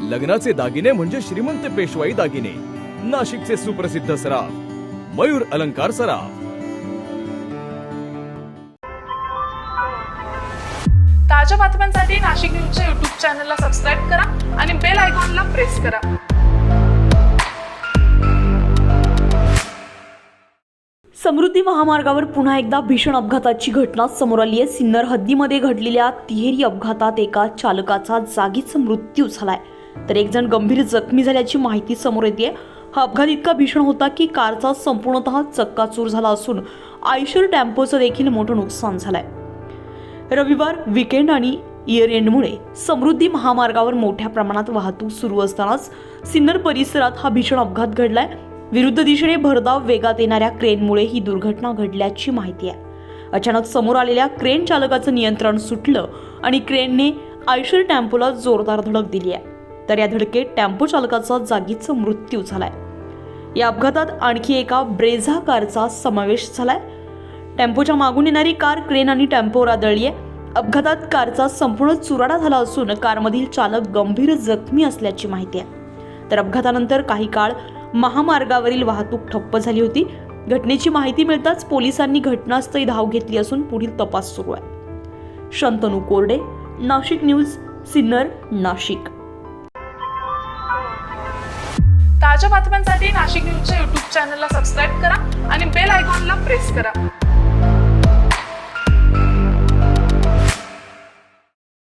लग्नाचे दागिने म्हणजे श्रीमंत पेशवाई दागिने, नाशिकचे सुप्रसिद्ध सराफ मयूर अलंकार सराफ। ताज्या बातम्यांसाठी नाशिक न्यूजच्या YouTube चॅनलला सबस्क्राईब करा आणि बेल आयकॉनला प्रेस करा। समृद्धी महामार्गावर पुन्हा एकदा भीषण अपघाताची घटना समोर आली आहे। सिन्नर हद्दीमध्ये घडलेल्या तिहेरी अपघातात एका चालकाचा जागीच मृत्यू झालाय, तर एक जण गंभीर जखमी झाल्याची माहिती समोर येते। हा अपघात इतका भीषण होता की कारचा संपूर्णतः चक्काचूर झाला असून आयशर टेम्पोचं देखील मोठं नुकसान झालंय। रविवार, वीकेंड आणि इयर एंडमुळे समृद्धी महामार्गावर मोठ्या प्रमाणात वाहतूक सुरू असतानाच सिन्नर परिसरात हा भीषण अपघात घडलाय। विरुद्ध दिशेने भरधाव वेगात येणाऱ्या क्रेनमुळे ही दुर्घटना घडल्याची माहिती आहे। अचानक समोर आलेल्या क्रेन चालकाचं नियंत्रण सुटलं आणि क्रेनने आयशर टेम्पोला जोरदार धडक दिली आहे, तर या धडकेत टेम्पो चालकाचा जागीच मृत्यू झालाय। या अपघातात आणखी एका ब्रेझा कारचा समावेश झालाय। टेम्पोच्या मागून येणारी कार क्रेन आणि टेम्पोवर आदळली आहे। अपघातात कारचा संपूर्ण चुराडा झाला असून कारमधील चालक गंभीर जखमी असल्याची माहिती आहे। तर अपघातानंतर काही काळ महामार्गावरील वाहतूक ठप्प झाली होती। घटनेची माहिती मिळताच पोलिसांनी घटनास्थळी धाव घेतली असून पुढील तपास सुरू आहे। शंतनू कोरडे, नाशिक न्यूज, सिन्नर, नाशिक। ताज्या बातम्यांसाठी नाशिक न्यूजच्या YouTube चॅनलला सबस्क्राईब करा आणि बेल आयकॉनला प्रेस करा।